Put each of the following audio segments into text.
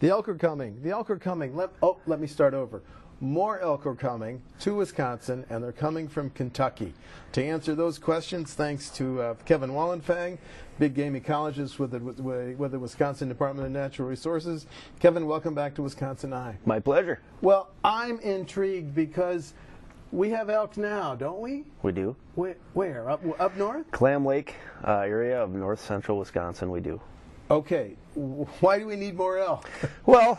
The elk are coming. The elk are coming. Let me start over. More elk are coming to Wisconsin, and they're coming from Kentucky. To answer those questions, thanks to Kevin Wallenfang, big game ecologist with the Wisconsin Department of Natural Resources. Kevin, welcome back to Wisconsin Eye. My pleasure. Well, I'm intrigued because we have elk now, don't we? We do. Where? Up north? Clam Lake area of north central Wisconsin, we do. Okay, why do we need more elk? Well,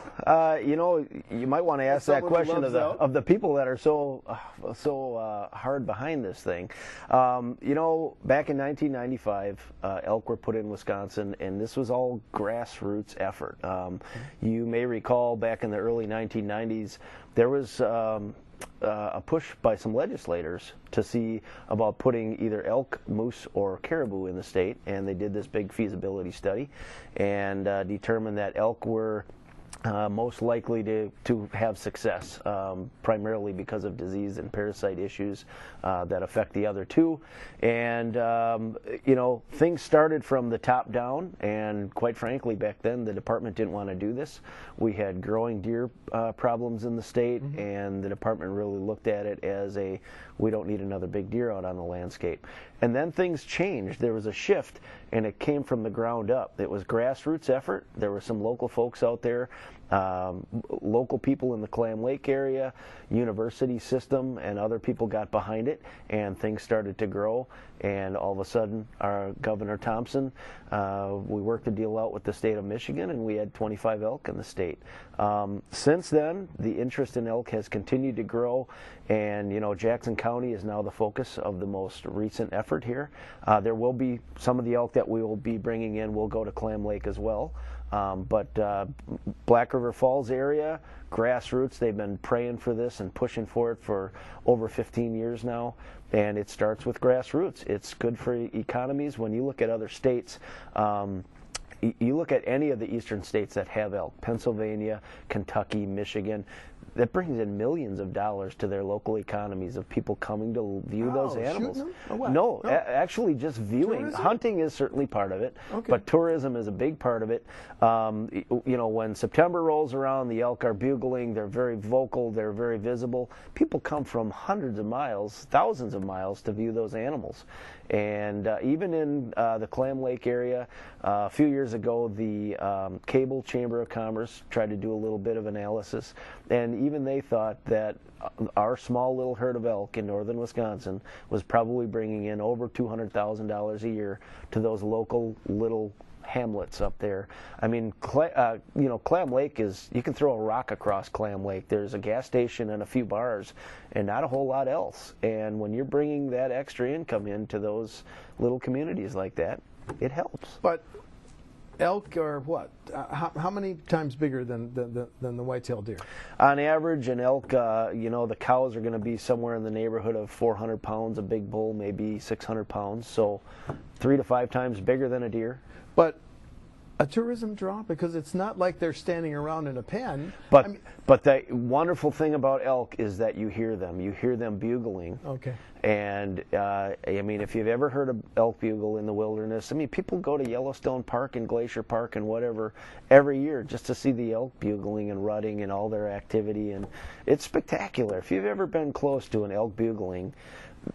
you might want to ask that question of the people that are so hard behind this thing. Back in 1995, elk were put in Wisconsin, and this was all grassroots effort. You may recall back in the early 1990s, there was a push by some legislators to see about putting either elk, moose, or caribou in the state, and they did this big feasibility study and determined that elk were most likely to have success, primarily because of disease and parasite issues that affect the other two. And things started from the top down, and quite frankly, back then the department didn't want to do this. We had growing deer problems in the state, and the department really looked at it as we don't need another big deer out on the landscape. And then things changed. There was a shift, and it came from the ground up. It was grassroots effort. There were some local folks out there, local people in the Clam Lake area, university system, and other people got behind it, and things started to grow. And all of a sudden, our Governor Thompson, we worked a deal out with the state of Michigan, and we had 25 elk in the state. Since then, the interest in elk has continued to grow, and Jackson County is now the focus of the most recent effort here. There will be some of the elk that we will be bringing in will go to Clam Lake as well. But Black River Falls area, grassroots, they've been praying for this and pushing for it for over 15 years now, and it starts with grassroots. It's good for economies. When you look at other states, you look at any of the eastern states that have elk, Pennsylvania, Kentucky, Michigan, that brings in millions of dollars to their local economies of people coming to view those animals. No, actually just viewing. Tourism? Hunting is certainly part of it, but tourism is a big part of it. When September rolls around, the elk are bugling, they're very vocal, they're very visible. People come from hundreds of miles, thousands of miles to view those animals. And even in the Clam Lake area, a few years ago, the Cable Chamber of Commerce tried to do a little bit of analysis, and even they thought that our small little herd of elk in northern Wisconsin was probably bringing in over $200,000 a year to those local little hamlets up there. I mean, Clam Lake is, you can throw a rock across Clam Lake. There's a gas station and a few bars and not a whole lot else. And when you're bringing that extra income into those little communities like that, it helps. But elk are what? How many times bigger than the white-tailed deer? On average, an elk, the cows are going to be somewhere in the neighborhood of 400 pounds. A big bull maybe 600 pounds. So 3 to 5 times bigger than a deer. But a tourism draw, because it's not like they're standing around in a pen. But the wonderful thing about elk is that you hear them. You hear them bugling. Okay. And if you've ever heard of elk bugle in the wilderness, people go to Yellowstone Park and Glacier Park and whatever every year just to see the elk bugling and rutting and all their activity, and it's spectacular. If you've ever been close to an elk bugling,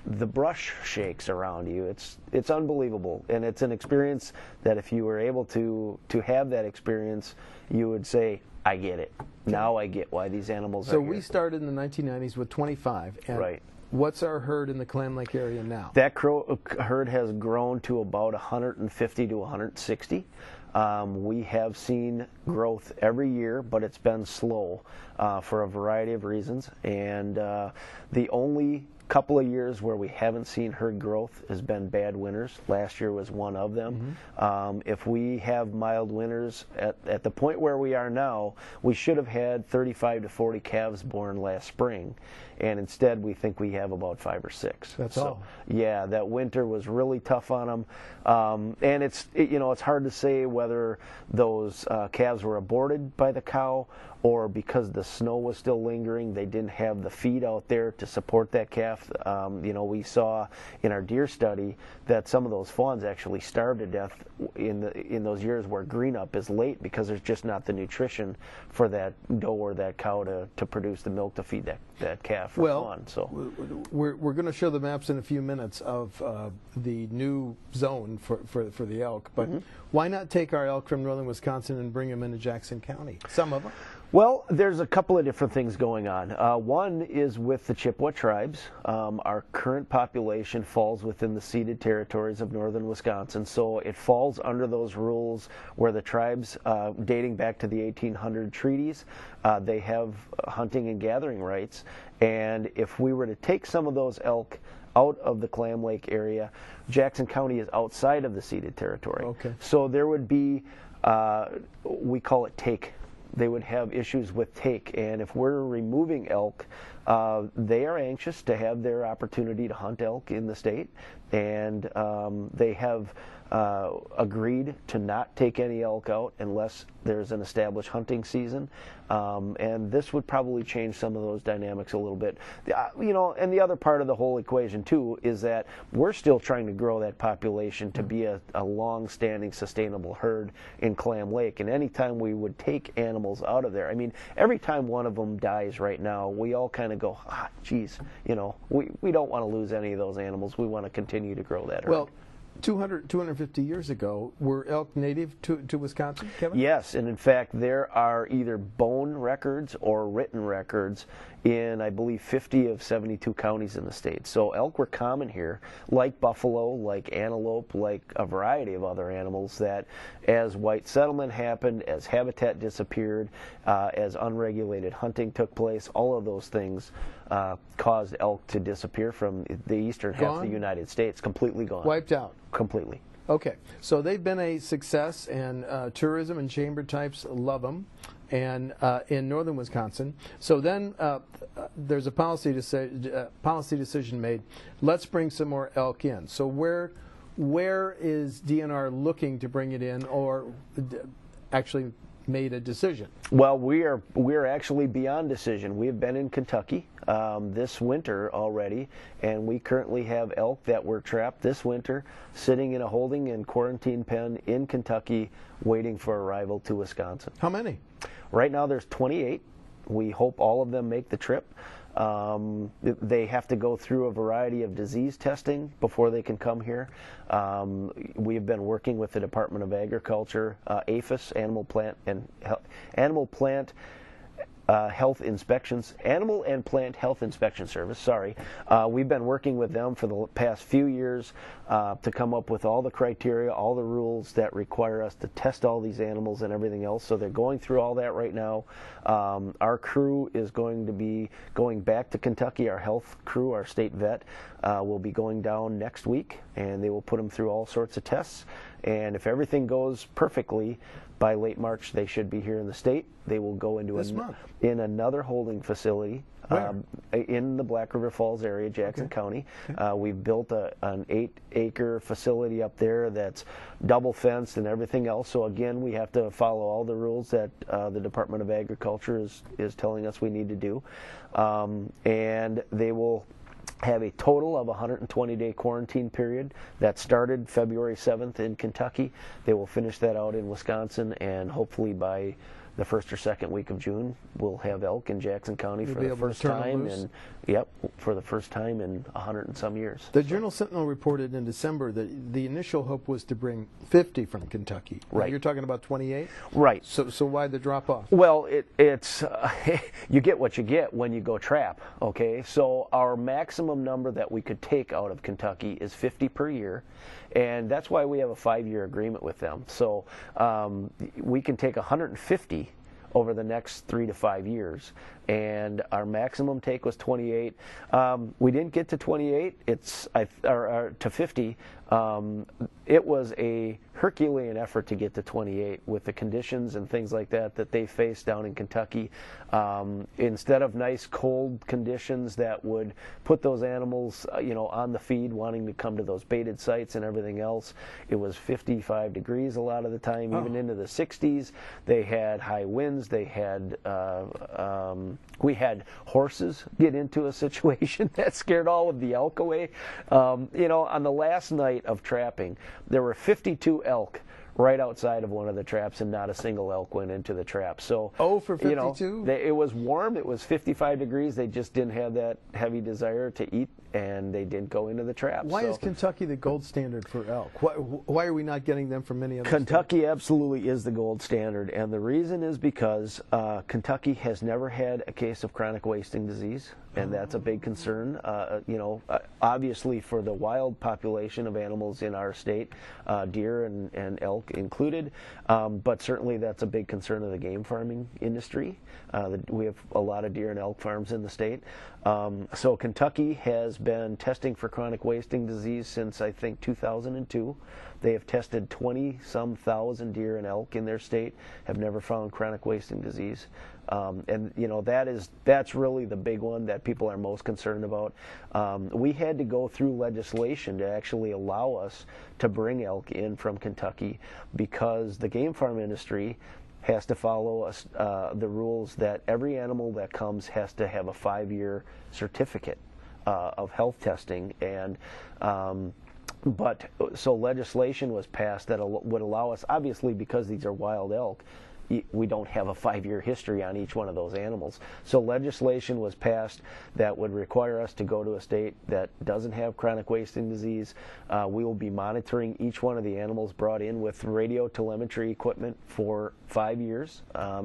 the brush shakes around you. It's unbelievable, and it's an experience that if you were able to have that experience, you would say, I get it. Now I get why these animals are here. So we started in the 1990s with 25. And right. What's our herd in the Clam Lake area now? That herd has grown to about 150 to 160. We have seen growth every year, but it's been slow for a variety of reasons. And the only couple of years where we haven't seen herd growth has been bad winters. Last year was one of them. If we have mild winters at the point where we are now, we should have had 35 to 40 calves born last spring, and instead we think we have about 5 or 6. That's all. Yeah, that winter was really tough on them, and it's hard to say whether those calves were aborted by the cow or because the snow was still lingering, they didn't have the feed out there to support that calf. You know, we saw in our deer study that some of those fawns actually starved to death in those years where green up is late because there's just not the nutrition for that doe or that cow to produce the milk to feed that calf or fawn. So we're going to show the maps in a few minutes of the new zone for the elk, but why not take our elk from northern Wisconsin and bring them into Jackson County? Some of them. Well, there's a couple of different things going on. One is with the Chippewa tribes. Our current population falls within the ceded territories of northern Wisconsin, so it falls under those rules where the tribes, dating back to the 1800 treaties, they have hunting and gathering rights. And if we were to take some of those elk out of the Clam Lake area, Jackson County is outside of the ceded territory. Okay. So there would be, we call it take. They would have issues with take, and if we're removing elk, they are anxious to have their opportunity to hunt elk in the state, and they have agreed to not take any elk out unless there's an established hunting season, and this would probably change some of those dynamics a little bit. You know, and the other part of the whole equation too is that we're still trying to grow that population to be a long-standing sustainable herd in Clam Lake, and anytime we would take animals out of there, I mean, every time one of them dies right now, we all kind of go, geez, you know, we don't want to lose any of those animals. We want to continue to grow that herd. Well, 250 years ago, were elk native to Wisconsin, Kevin? Yes, and in fact, there are either bone records or written records in, I believe, 50 of 72 counties in the state. So elk were common here, like buffalo, like antelope, like a variety of other animals that, as white settlement happened, as habitat disappeared, as unregulated hunting took place, all of those things caused elk to disappear from the eastern half of the United States, completely gone. Wiped out. Completely. Okay, so they've been a success, and tourism and chamber types love them, and in northern Wisconsin. So then there's a policy decision made. Let's bring some more elk in. So where is DNR looking to bring it in, or actually made a decision? Well, we're actually beyond decision. We have been in Kentucky this winter already, and we currently have elk that were trapped this winter sitting in a holding and quarantine pen in Kentucky waiting for arrival to Wisconsin. How many? Right now there's 28. We hope all of them make the trip. They have to go through a variety of disease testing before they can come here. We have been working with the Department of Agriculture, APHIS, Animal and Plant Health Inspection Service. Sorry, we've been working with them for the past few years to come up with all the criteria, all the rules that require us to test all these animals and everything else. So they're going through all that right now. Our crew is going to be going back to Kentucky. Our health crew, our state vet, will be going down next week, and they will put them through all sorts of tests. And if everything goes perfectly, by late March, they should be here in the state. They will go into in another holding facility in the Black River Falls area, Jackson County. We've built an 8-acre facility up there that's double fenced and everything else. So again, we have to follow all the rules that the Department of Agriculture is telling us we need to do. And they will have a total of 120-day quarantine period that started February 7th in Kentucky. They will finish that out in Wisconsin, and hopefully by the first or second week of June, we'll have elk in Jackson County for the first time for the first time in 100 and some years. The Journal Sentinel reported in December that the initial hope was to bring 50 from Kentucky. Right. Now you're talking about 28? Right. So why the drop off? Well, it's you get what you get when you go trap, okay? So our maximum number that we could take out of Kentucky is 50 per year, and that's why we have a 5-year agreement with them. So we can take 150 over the next 3 to 5 years, and our maximum take was 28. We didn't get to 28. To 50. It was a Herculean effort to get to 28 with the conditions and things like that they faced down in Kentucky. Instead of nice cold conditions that would put those animals, on the feed, wanting to come to those baited sites and everything else, it was 55 degrees a lot of the time, even into the 60s. They had high winds. They had we had horses get into a situation that scared all of the elk away. On the last night of trapping, there were 52 elk right outside of one of the traps, and not a single elk went into the trap. So, for 52? It was warm. It was 55 degrees. They just didn't have that heavy desire to eat, and they didn't go into the trap. Why is Kentucky the gold standard for elk? Why are we not getting them from many other Kentucky states? Absolutely is the gold standard, and the reason is because Kentucky has never had a case of chronic wasting disease, and that's a big concern. Obviously for the wild population of animals in our state, deer and elk included, but certainly that's a big concern of the game farming industry. We have a lot of deer and elk farms in the state. So Kentucky has been testing for chronic wasting disease since, I think, 2002. They have tested 20-some thousand deer and elk in their state, have never found chronic wasting disease. And that's really the big one that people are most concerned about. We had to go through legislation to actually allow us to bring elk in from Kentucky because the game farm industry has to follow the rules that every animal that comes has to have a 5-year certificate of health testing. And so legislation was passed that would allow us, obviously because these are wild elk, we don't have a 5-year history on each one of those animals. So legislation was passed that would require us to go to a state that doesn't have chronic wasting disease. We will be monitoring each one of the animals brought in with radio telemetry equipment for 5 years.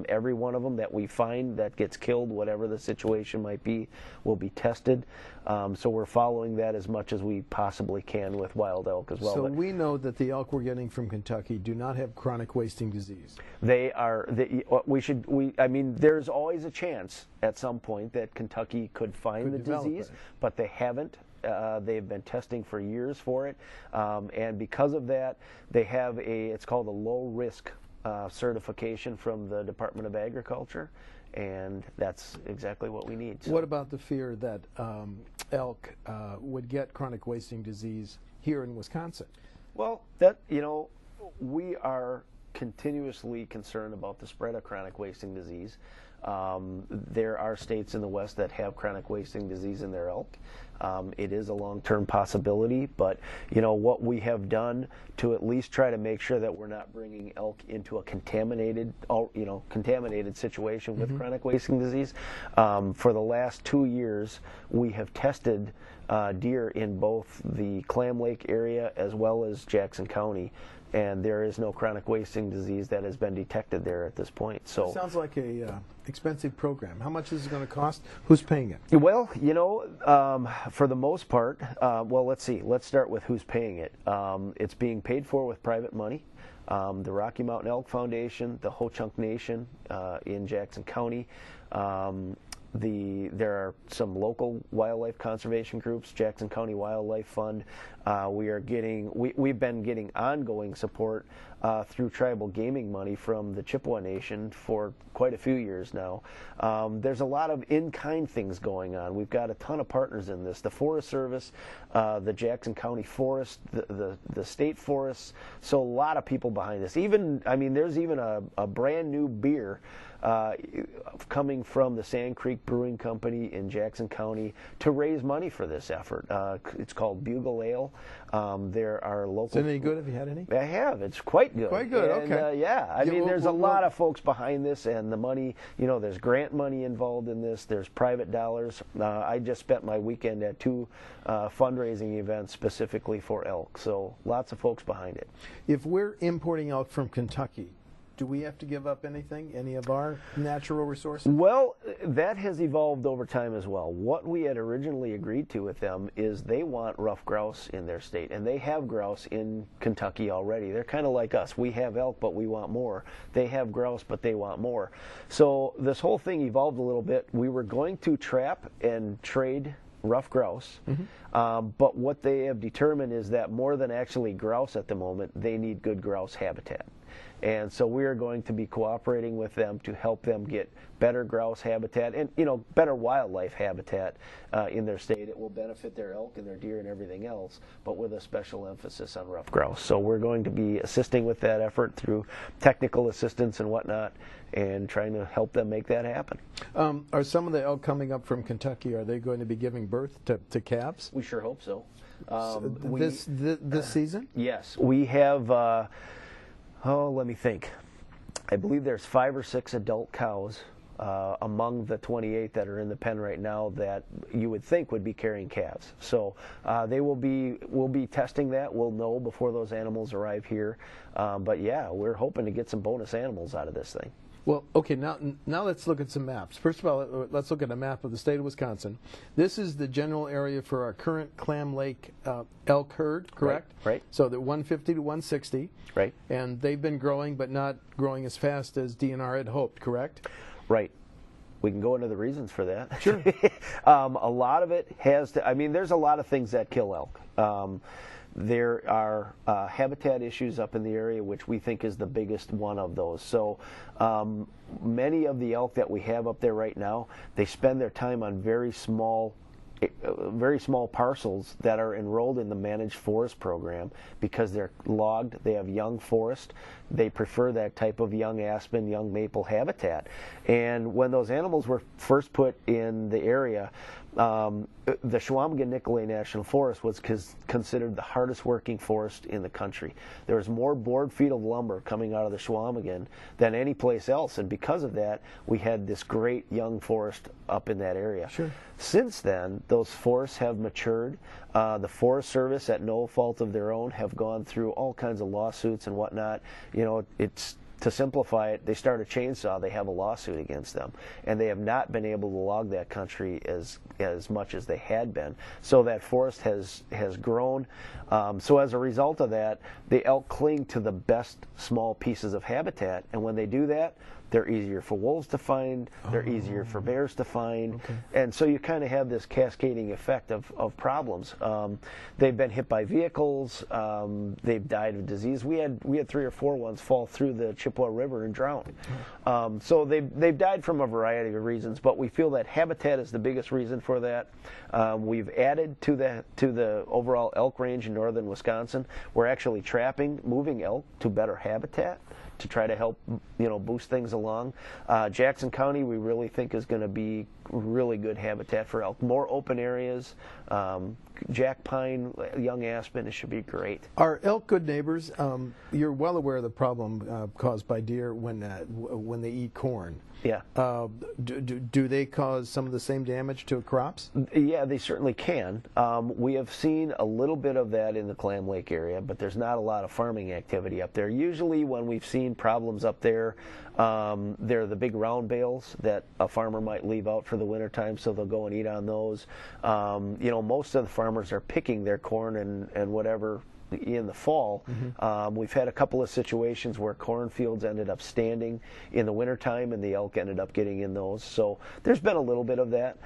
Every one of them that we find that gets killed, whatever the situation might be, will be tested. So we're following that as much as we possibly can with wild elk as well. So we know that the elk we're getting from Kentucky do not have chronic wasting disease. They are. There's always a chance at some point that Kentucky could find the disease, but they haven't. They've been testing for years for it, and because of that, they have it's called a low risk certification from the Department of Agriculture. And that's exactly what we need. So. What about the fear that elk would get chronic wasting disease here in Wisconsin? Well, we are continuously concerned about the spread of chronic wasting disease. There are states in the West that have chronic wasting disease in their elk. It is a long-term possibility, but what we have done to at least try to make sure that we're not bringing elk into a contaminated situation with chronic wasting disease. For the last 2 years, we have tested deer in both the Clam Lake area as well as Jackson County, and there is no chronic wasting disease that has been detected there at this point. So it sounds like a expensive program. How much is it going to cost? Who's paying it? Well, for the most part, let's see. Let's start with who's paying it. It's being paid for with private money. The Rocky Mountain Elk Foundation, the Ho-Chunk Nation in Jackson County. There are some local wildlife conservation groups, Jackson County Wildlife Fund. We've been getting ongoing support through tribal gaming money from the Chippewa Nation for quite a few years now. There's a lot of in-kind things going on. We've got a ton of partners in this. The Forest Service, the Jackson County Forest, the state forests. So a lot of people behind this. There's even a brand new beer coming from the Sand Creek Brewing Company in Jackson County to raise money for this effort. It's called Bugle Ale. There are local. Is it any good? Have you had any? I have. It's quite good. Quite good. And, okay. There's a lot of folks behind this, and the money. There's grant money involved in this. There's private dollars. I just spent my weekend at 2 fundraising events specifically for elk. So lots of folks behind it. If we're importing elk from Kentucky, do we have to give up anything, any of our natural resources? Well, that has evolved over time as well. What we had originally agreed to with them is they want rough grouse in their state, and they have grouse in Kentucky already. They're kind of like us. We have elk, but we want more. They have grouse, but they want more. So this whole thing evolved a little bit. We were going to trap and trade rough grouse. But what they have determined is that more than actually grouse at the moment, they need good grouse habitat. And so we are going to be cooperating with them to help them get better grouse habitat and, you know, better wildlife habitat in their state. It will benefit their elk and their deer and everything else, but with a special emphasis on rough grouse. So we're going to be assisting with that effort through technical assistance and whatnot, and trying to help them make that happen. Are some of the elk coming up from Kentucky, are they going to be giving birth to calves? We sure hope so. This season? Yes. We have, let me think. I believe there's 5 or 6 adult cows among the 28 that are in the pen right now that you would think would be carrying calves. So we'll be testing that. We'll know before those animals arrive here. But yeah, we're hoping to get some bonus animals out of this thing. Well, okay, now let's look at some maps. First of all, let's look at a map of the state of Wisconsin. This is the general area for our current Clam Lake elk herd, correct? Right. So they're 150 to 160. Right. And they've been growing, but not growing as fast as DNR had hoped, correct? Right. We can go into the reasons for that. Sure. A lot of it has to, I mean, there's a lot of things that kill elk. There are habitat issues up in the area, which we think is the biggest one of those. So many of the elk that we have up there right now, they spend their time on very small parcels that are enrolled in the managed forest program because they're logged, they have young forest, they prefer that type of young aspen, young maple habitat. And when those animals were first put in the area, the Chequamegon-Nicolet National Forest was considered the hardest working forest in the country. There was more board feet of lumber coming out of the Chequamegon than any place else, and because of that, we had this great young forest up in that area. Sure. Since then, those forests have matured. The Forest Service, at no fault of their own, have gone through all kinds of lawsuits and whatnot. You know, it's, to simplify it, they start a chainsaw, they have a lawsuit against them, and they have not been able to log that country as much as they had been. So that forest has grown. So as a result of that, the elk cling to the best small pieces of habitat, and when they do that, they're easier for wolves to find, they're easier for bears to find, and so you kind of have this cascading effect of problems. They've been hit by vehicles, they've died of disease. We had 3 or 4 ones fall through the Chippewa River and drown. So they've died from a variety of reasons, but we feel that habitat is the biggest reason for that. We've added to the overall elk range in northern Wisconsin. We're actually moving elk to better habitat to try to help, you know, boost things along. Jackson County, we really think, is going to be really good habitat for elk. More open areas, jack pine, young aspen, it should be great. Are elk good neighbors? You're well aware of the problem caused by deer when they eat corn. Yeah. Do they cause some of the same damage to crops? Yeah, they certainly can. We have seen a little bit of that in the Clam Lake area, but there's not a lot of farming activity up there. Usually when we've seen problems up there, they're the big round bales that a farmer might leave out for the wintertime, so they'll go and eat on those. You know, most of the farmers are picking their corn and whatever in the fall. We've had a couple of situations where cornfields ended up standing in the wintertime and the elk ended up getting in those. So there's been a little bit of that,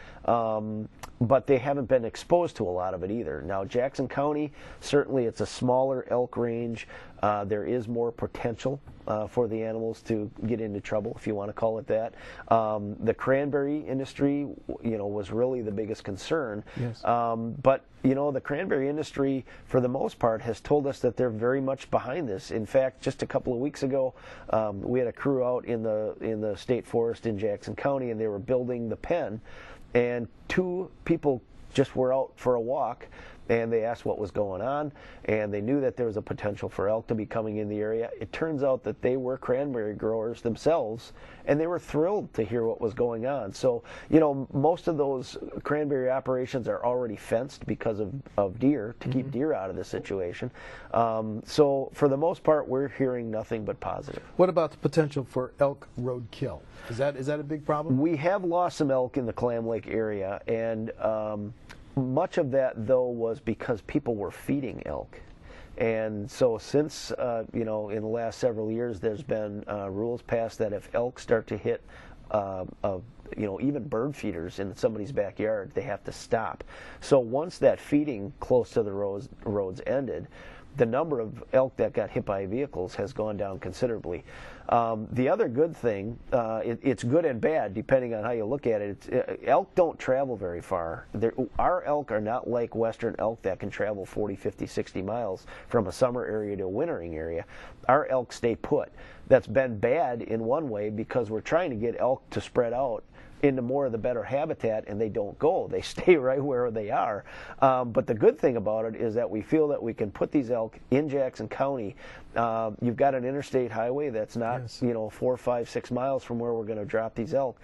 but they haven't been exposed to a lot of it either. Now, Jackson County, certainly it's a smaller elk range. There is more potential for the animals to get into trouble, if you want to call it that. The cranberry industry, you know, was really the biggest concern. Yes. But you know, the cranberry industry, for the most part, has told us that they're very much behind this. In fact, just a couple of weeks ago, we had a crew out in the state forest in Jackson County, and they were building the pen, and 2 people just were out for a walk, and they asked what was going on, and they knew that there was a potential for elk to be coming in the area. It turns out that they were cranberry growers themselves, and they were thrilled to hear what was going on. So, you know, most of those cranberry operations are already fenced because of deer, to keep deer out of the situation. So for the most part, we're hearing nothing but positive. What about the potential for elk roadkill? Is that a big problem? We have lost some elk in the Clam Lake area, and much of that, though, was because people were feeding elk. And so since, you know, in the last several years, there's been rules passed that if elk start to hit even bird feeders in somebody's backyard, they have to stop. So once that feeding close to the roads ended, the number of elk that got hit by vehicles has gone down considerably. The other good thing, it's good and bad depending on how you look at it. Elk don't travel very far. Our elk are not like western elk that can travel 40, 50, 60 miles from a summer area to a wintering area. Our elk stay put. That's been bad in one way because we're trying to get elk to spread out into more of the better habitat, and they don't go. They stay right where they are. But the good thing about it is that we feel that we can put these elk in Jackson County. You've got an interstate highway that's not, yes, 4, 5, 6 miles from where we're going to drop these elk.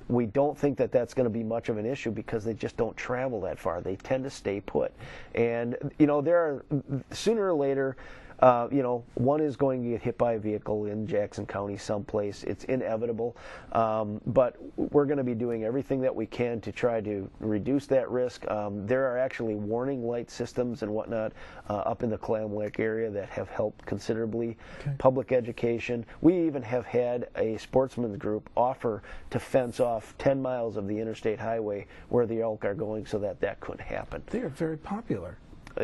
We don't think that that's going to be much of an issue because they just don't travel that far. They tend to stay put. And, there are, sooner or later, one is going to get hit by a vehicle in Jackson County someplace. It's inevitable, but we're going to be doing everything that we can to try to reduce that risk. There are actually warning light systems and whatnot up in the Clam Lake area that have helped considerably. Okay. Public education. We even have had a sportsman's group offer to fence off 10 miles of the interstate highway where the elk are going so that couldn't happen. They are very popular.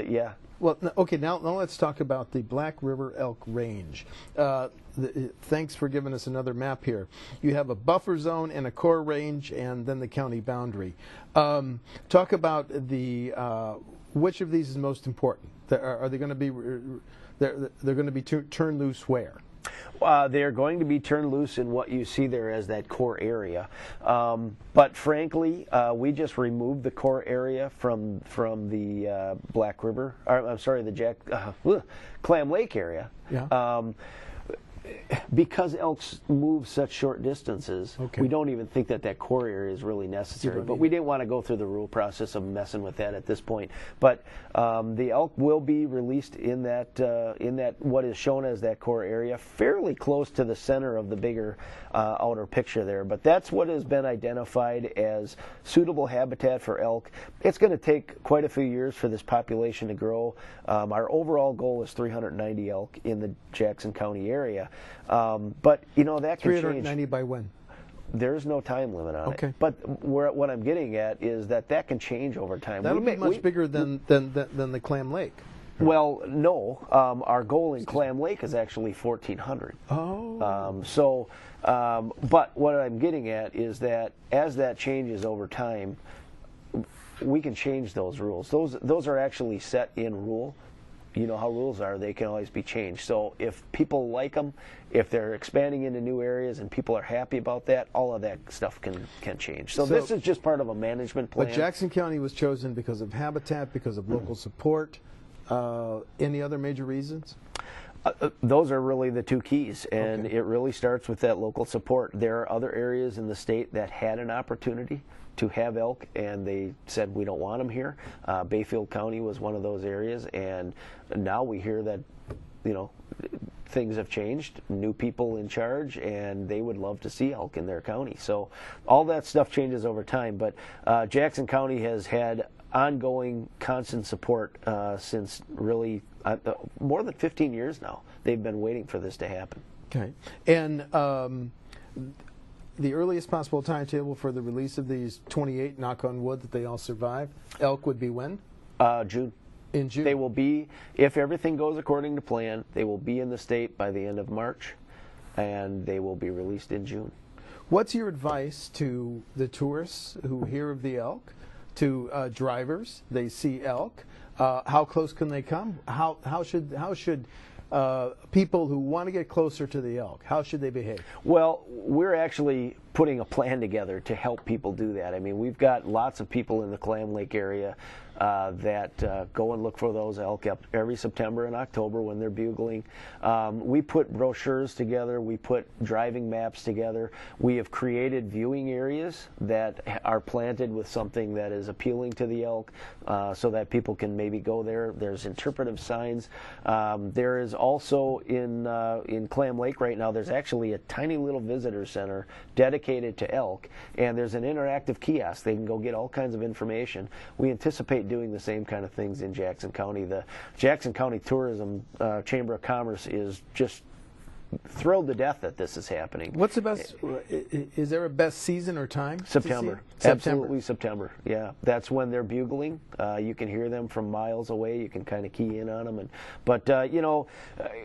Yeah. Well, okay, now let's talk about the Black River Elk Range. Thanks for giving us another map here. You have a buffer zone and a core range and then the county boundary. Talk about which of these is most important? Are they going to be, they're going to be turned loose where? They're going to be turned loose in what you see there as that core area. But frankly, we just removed the core area from the Black River, the Clam Lake area. Yeah. Because elks move such short distances, okay, we don't even think that core area is really necessary. But we didn't want to go through the rule process of messing with that at this point. But the elk will be released in that what is shown as that core area, fairly close to the center of the bigger outer picture there. But that's what has been identified as suitable habitat for elk. It's going to take quite a few years for this population to grow. Our overall goal is 390 elk in the Jackson County area. But that can change. 390 by when? There's no time limit on okay, it. But what I'm getting at is that can change over time. That'll be much bigger than the Clam Lake. Well, no. Our goal in Clam Lake is actually 1,400. Oh. But what I'm getting at is that as that changes over time, we can change those rules. Those are actually set in rule. You know how rules are, they can always be changed. So if people like them, if they're expanding into new areas and people are happy about that, all of that stuff can change. So this is just part of a management plan. But Jackson County was chosen because of habitat, because of local support. Any other major reasons? Those are really the two keys, and okay, it really starts with that local support. There are other areas in the state that had an opportunity to have elk, and they said we don't want them here. Bayfield County was one of those areas, and now we hear that things have changed, new people in charge, and they would love to see elk in their county. So all that stuff changes over time, but Jackson County has had ongoing, constant support since really more than 15 years now. They've been waiting for this to happen. Okay. And the earliest possible timetable for the release of these 28, knock on wood, that they all survive, elk would be when? June. In June? They will be, if everything goes according to plan, they will be in the state by the end of March, and they will be released in June. What's your advice to the tourists who hear of the elk, to drivers, they see elk? How close can they come? How should people who want to get closer to the elk, how should they behave? Well, we're actually putting a plan together to help people do that. I mean, we've got lots of people in the Clam Lake area that go and look for those elk up every September and October when they're bugling. We put brochures together. We put driving maps together. We have created viewing areas that are planted with something that is appealing to the elk so that people can maybe go there. There's interpretive signs. There is also in Clam Lake right now, there's actually a tiny little visitor center dedicated to elk, and there's an interactive kiosk. They can go get all kinds of information. We anticipate doing the same kind of things in Jackson County. The Jackson County Tourism Chamber of Commerce is just thrilled to death that this is happening. What's the best? Is there a best season or time? September. Absolutely September. Yeah, that's when they're bugling. You can hear them from miles away. You can kind of key in on them. But you know,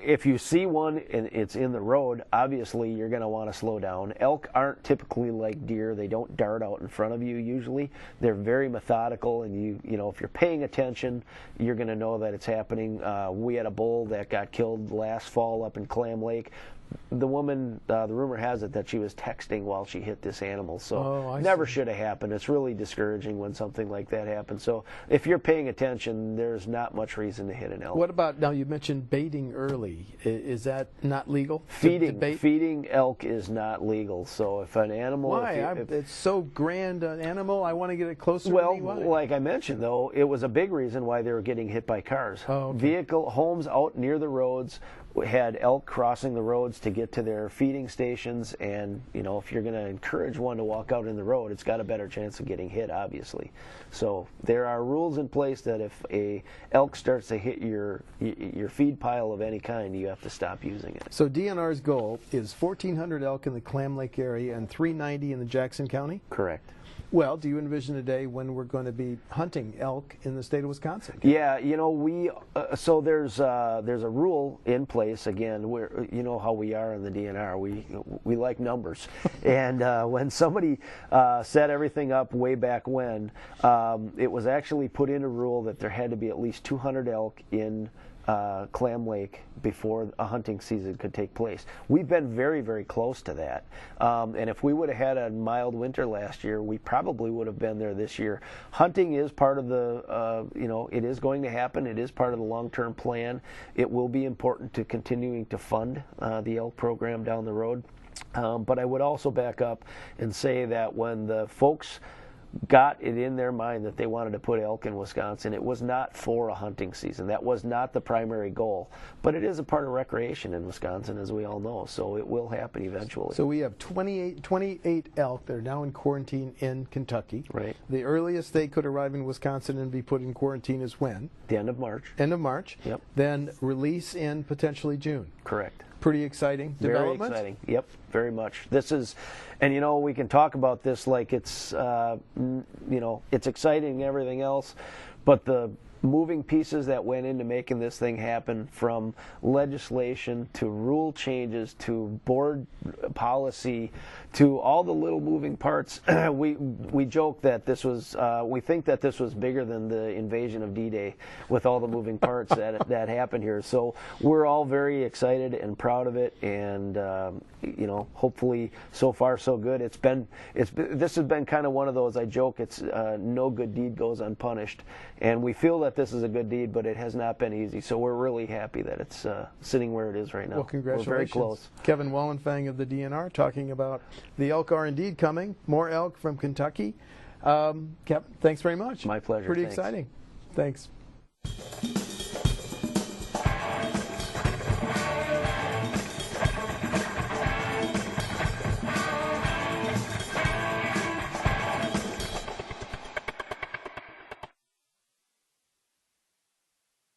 if you see one and it's in the road, obviously you're going to want to slow down. Elk aren't typically like deer. They don't dart out in front of you usually. They're very methodical, and you know, if you're paying attention, you're going to know that it's happening. We had a bull that got killed last fall up in Clam Lake. The woman, the rumor has it that she was texting while she hit this animal, so never should have happened. It's really discouraging when something like that happens. So if you're paying attention, there's not much reason to hit an elk. What about, now you mentioned baiting early. Is that not legal? Feeding elk is not legal. So if an animal... Why? It's so grand an animal, I want to get it closer to me. Why? Like I mentioned, though, it was a big reason why they were getting hit by cars. Oh, okay. Homes out near the roads had elk crossing the roads to get to their feeding stations, and you know, if you're going to encourage one to walk out in the road, it's got a better chance of getting hit, obviously. So there are rules in place that if a elk starts to hit your feed pile of any kind, you have to stop using it. So DNR's goal is 1,400 elk in the Clam Lake area and 390 in the Jackson County? Correct. Well, do you envision a day when we're going to be hunting elk in the state of Wisconsin? Yeah, you know, so there's a rule in place. Again, you know how we are in the DNR. We like numbers, and when somebody set everything up way back when, it was actually put in a rule that there had to be at least 200 elk in Clam Lake before a hunting season could take place. We've been very, very close to that. And if we would have had a mild winter last year, we probably would have been there this year. Hunting is part of the, you know, it is going to happen. It is part of the long-term plan. It will be important to continuing to fund the elk program down the road. But I would also back up and say that when the folks got it in their mind that they wanted to put elk in Wisconsin, it was not for a hunting season. That was not the primary goal. But it is a part of recreation in Wisconsin, as we all know, so it will happen eventually. So we have 28 elk that are now in quarantine in Kentucky. Right. The earliest they could arrive in Wisconsin and be put in quarantine is when? The end of March. End of March. Yep. Then release in potentially June. Correct. Pretty exciting development. Very exciting. Yep, very much. This is, and you know, we can talk about this like it's, you know, it's exciting and everything else, but the moving pieces that went into making this thing happen, from legislation to rule changes to board policy to all the little moving parts. we joke that this was, we think that this was bigger than the invasion of D-Day with all the moving parts that happened here. So we're all very excited and proud of it, and you know, hopefully so far so good. This has been kind of one of those, I joke, it's no good deed goes unpunished, and we feel that this is a good deed, but it has not been easy. So we're really happy that it's sitting where it is right now. Well, congratulations. We're very close. Kevin Wallenfang of the DNR talking about the elk are indeed coming. More elk from Kentucky. Kevin, thanks very much. My pleasure. Pretty Thanks. exciting. Thanks.